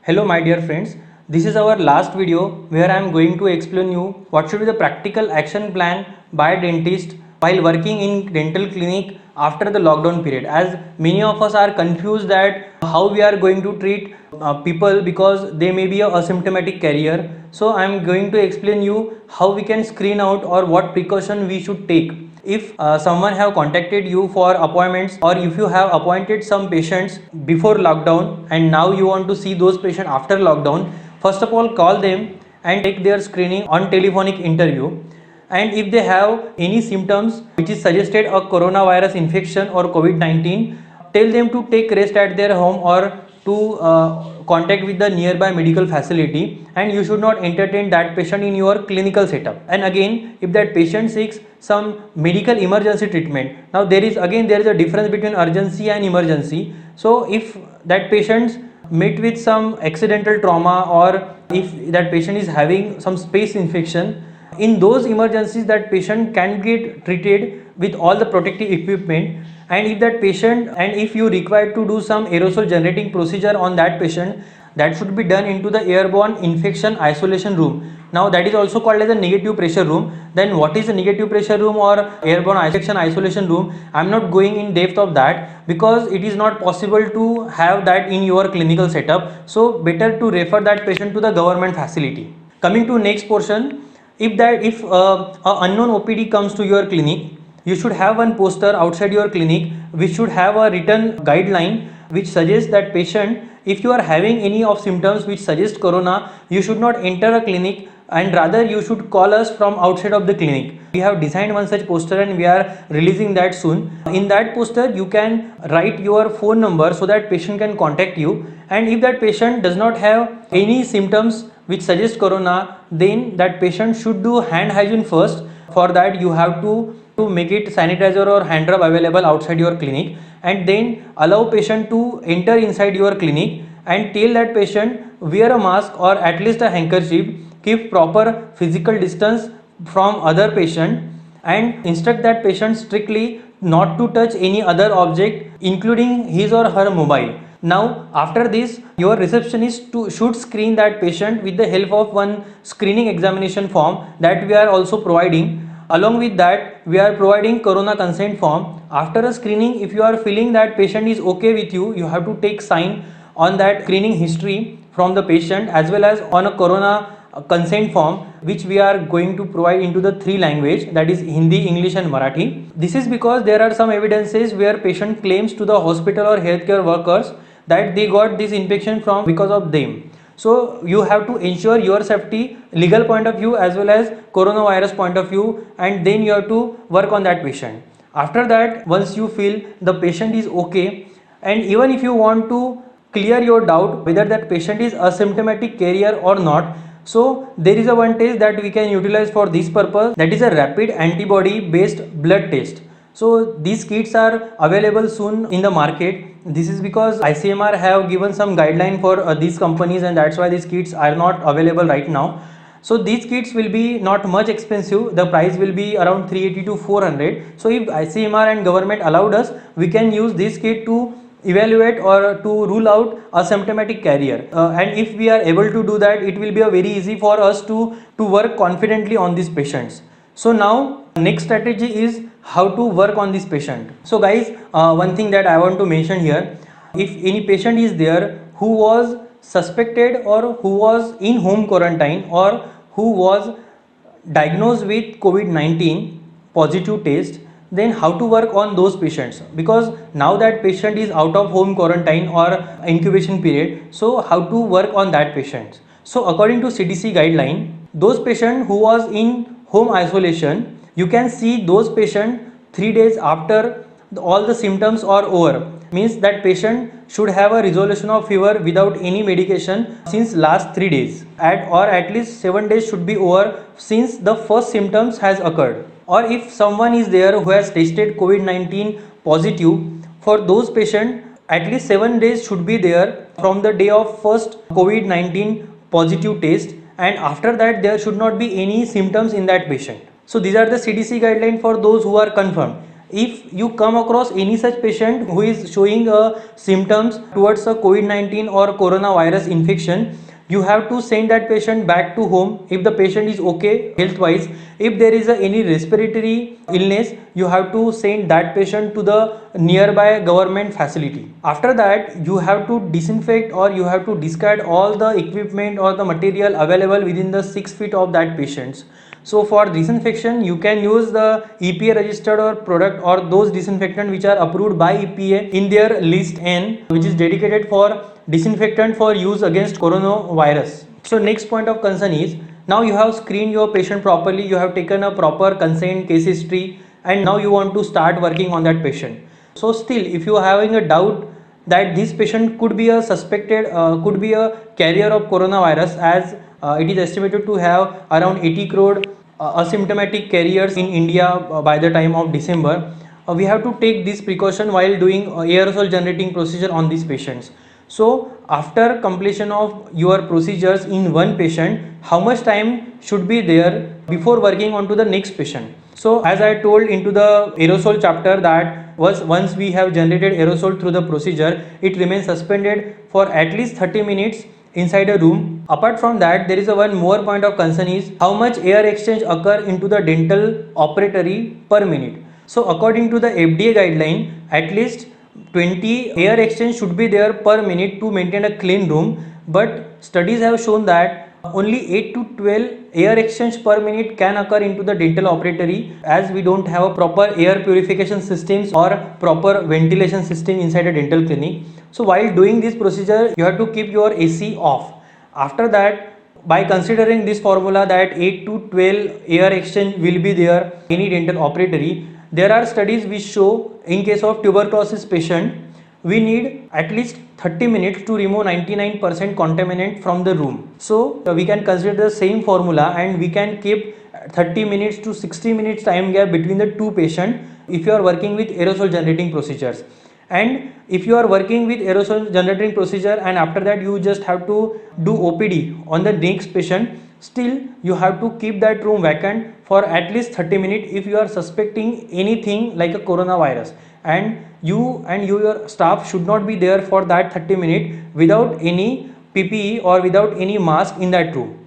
Hello my dear friends, this is our last video where I am going to explain you what should be the practical action plan by a dentist while working in dental clinic after the lockdown period, as many of us are confused that how we are going to treat people because they may be a asymptomatic carrier. So I am going to explain you how we can screen out or what precaution we should take if someone have contacted you for appointments, or if you have appointed some patients before lockdown and now you want to see those patients after lockdown. First of all, call them and take their screening on telephonic interview, and if they have any symptoms which is suggested a coronavirus infection or COVID-19, tell them to take rest at their home or to contact with the nearby medical facility, and you should not entertain that patient in your clinical setup. And again, if that patient seeks some medical emergency treatment, now there is a difference between urgency and emergency. So if that patient met with some accidental trauma, or if that patient is having some space infection, in those emergencies that patient can get treated with all the protective equipment. And if you require to do some aerosol generating procedure on that patient, that should be done into the airborne infection isolation room. Now that is also called as a negative pressure room. Then what is a negative pressure room or airborne infection isolation room? I am not going in depth of that because it is not possible to have that in your clinical setup. So better to refer that patient to the government facility. Coming to next portion, if a unknown OPD comes to your clinic, you should have one poster outside your clinic which should have a written guideline which suggests that patient, if you are having any of symptoms which suggest corona, you should not enter a clinic, and rather you should call us from outside of the clinic. We have designed one such poster and we are releasing that soon. In that poster you can write your phone number so that patient can contact you, and if that patient does not have any symptoms which suggest corona, then that patient should do hand hygiene first. For that you have to make it sanitizer or hand rub available outside your clinic, and then allow patient to enter inside your clinic, and tell that patient wear a mask or at least a handkerchief, keep proper physical distance from other patient, and instruct that patient strictly not to touch any other object including his or her mobile. Now after this, your receptionist should screen that patient with the help of one screening examination form that we are also providing. Along with that, we are providing corona consent form. After a screening, if you are feeling that patient is okay with you, you have to take sign on that screening history from the patient as well as on a corona consent form, which we are going to provide into the three language, that is Hindi, English and Marathi. This is because there are some evidences where patient claims to the hospital or healthcare workers that they got this infection from because of them. So you have to ensure your safety, legal point of view as well as coronavirus point of view, and then you have to work on that patient. After that, once you feel the patient is okay, and even if you want to clear your doubt whether that patient is asymptomatic carrier or not, so there is a one test that we can utilize for this purpose, that is a rapid antibody based blood test. So these kits are available soon in the market. This is because ICMR have given some guideline for these companies, and that's why these kits are not available right now. So these kits will be not much expensive. The price will be around 380 to 400. So if ICMR and government allowed us, we can use this kit to evaluate or to rule out asymptomatic carrier, and if we are able to do that, it will be a very easy for us to work confidently on these patients. So now next strategy is how to work on this patient. So guys, one thing that I want to mention here, if any patient is there who was suspected or who was in home quarantine or who was diagnosed with COVID-19 positive test, then how to work on those patients, because now that patient is out of home quarantine or incubation period, so how to work on that patient. So according to CDC guideline, those patient who was in home isolation, you can see those patient 3 days after all the symptoms are over, means that patient should have a resolution of fever without any medication since last 3 days, or at least 7 days should be over since the first symptoms has occurred. Or if someone is there who has tested COVID-19 positive, for those patients at least 7 days should be there from the day of first COVID-19 positive test, and after that there should not be any symptoms in that patient. So these are the CDC guidelines for those who are confirmed. If you come across any such patient who is showing symptoms towards a COVID-19 or coronavirus infection, you have to send that patient back to home if the patient is okay health wise. If there is any respiratory illness, you have to send that patient to the nearby government facility. After that, you have to disinfect or you have to discard all the equipment or the material available within the 6 feet of that patients. So for disinfection, you can use the EPA registered or product or those disinfectant which are approved by EPA in their list N, which is dedicated for disinfectant for use against coronavirus. So next point of concern is, now you have screened your patient properly, you have taken a proper consent case history, and now you want to start working on that patient. So still, if you are having a doubt that this patient could be a suspected, could be a carrier of coronavirus, as it is estimated to have around 80 crore asymptomatic carriers in India by the time of December. We have to take this precaution while doing aerosol generating procedure on these patients. So after completion of your procedures in one patient, how much time should be there before working on to the next patient? So as I told into the aerosol chapter, that was once we have generated aerosol through the procedure, it remains suspended for at least 30 minutes inside a room. Apart from that, there is a one more point of concern is how much air exchange occur into the dental operatory per minute. So according to the FDA guideline, at least 20 air exchange should be there per minute to maintain a clean room, but studies have shown that only 8 to 12 air exchange per minute can occur into the dental operatory, as we don't have a proper air purification systems or proper ventilation system inside a dental clinic. So while doing this procedure, you have to keep your AC off. After that, by considering this formula that 8 to 12 air exchange will be there in any dental operatory, there are studies which show in case of tuberculosis patient, we need at least 30 minutes to remove 99% contaminant from the room. So we can consider the same formula and we can keep 30 minutes to 60 minutes time gap between the two patients if you are working with aerosol generating procedures. And if you are working with aerosol generating procedure and after that you just have to do OPD on the next patient, still you have to keep that room vacant for at least 30 minutes if you are suspecting anything like a coronavirus, and your staff should not be there for that 30 minutes without any PPE or without any mask in that room.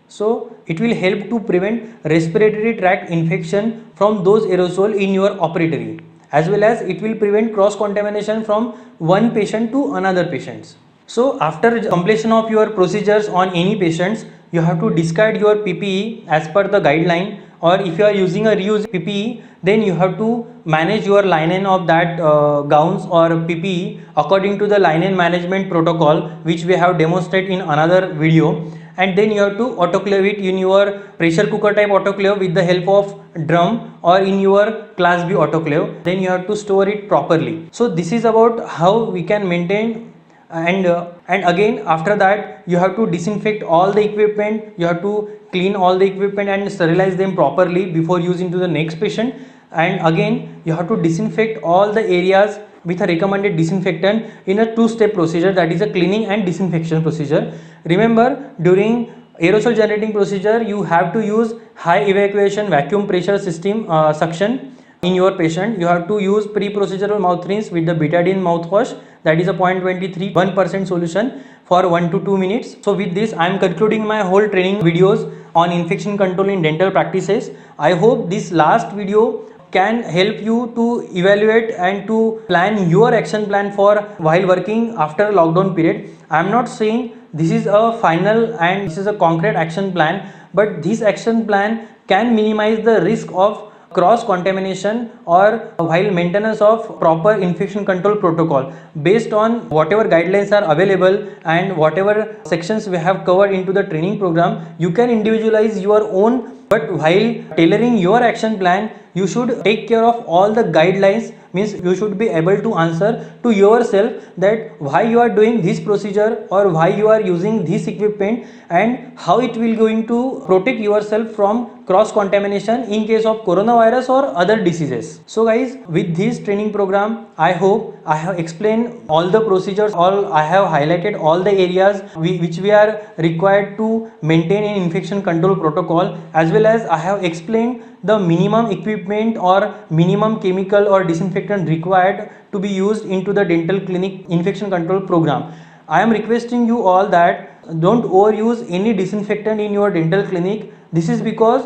So it will help to prevent respiratory tract infection from those aerosol in your operatory, as well as it will prevent cross contamination from one patient to another patients. So after completion of your procedures on any patients, you have to discard your PPE as per the guideline, or if you are using a reused PPE, then you have to manage your linen of that gowns or PPE according to the linen management protocol, which we have demonstrated in another video. And then you have to autoclave it in your pressure cooker type autoclave with the help of drum, or in your class B autoclave. Then you have to store it properly. So this is about how we can maintain, and again after that you have to disinfect all the equipment, you have to clean all the equipment and sterilize them properly before using to the next patient. And again you have to disinfect all the areas with a recommended disinfectant in a two-step procedure, that is a cleaning and disinfection procedure. Remember, during aerosol generating procedure you have to use high evacuation vacuum pressure system suction in your patient. You have to use pre-procedural mouth rinse with the betadine mouthwash, that is a 0.23 1% solution for 1 to 2 minutes. So with this I am concluding my whole training videos on infection control in dental practices. I hope this last video can help you to evaluate and to plan your action plan for while working after lockdown period. I am not saying this is a final and this is a concrete action plan, but this action plan can minimize the risk of cross contamination or while maintenance of proper infection control protocol based on whatever guidelines are available and whatever sections we have covered into the training program. You can individualize your own, but while tailoring your action plan you should take care of all the guidelines means you should be able to answer to yourself that why you are doing this procedure or why you are using this equipment and how it will going to protect yourself from cross contamination in case of coronavirus or other diseases. So guys, with this training program, I hope I have explained all the procedures, all I have highlighted all the areas which we are required to maintain an infection control protocol, as well as I have explained the minimum equipment or minimum chemical or disinfectant required to be used into the dental clinic infection control program. I am requesting you all that don't overuse any disinfectant in your dental clinic. This is because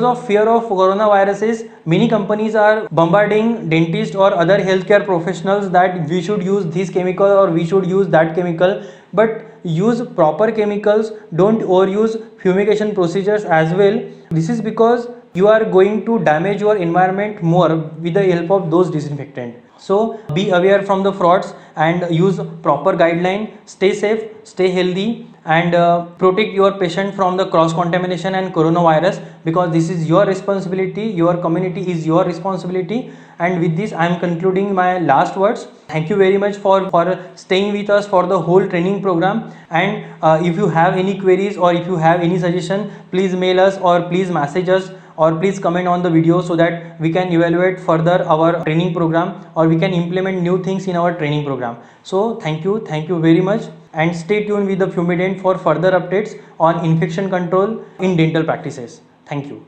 of fear of coronaviruses, many companies are bombarding dentists or other healthcare professionals that we should use this chemical or we should use that chemical, but use proper chemicals, don't overuse fumigation procedures as well. This is because you are going to damage your environment more with the help of those disinfectant. So be aware from the frauds and use proper guideline. Stay safe, stay healthy, and protect your patient from the cross contamination and coronavirus, because this is your responsibility, your community is your responsibility. And with this I am concluding my last words. Thank you very much for staying with us for the whole training program. And if you have any queries or if you have any suggestion, please mail us or please message us or please comment on the video so that we can evaluate further our training program or we can implement new things in our training program. So thank you very much, and stay tuned with the Fumident for further updates on infection control in dental practices. Thank you.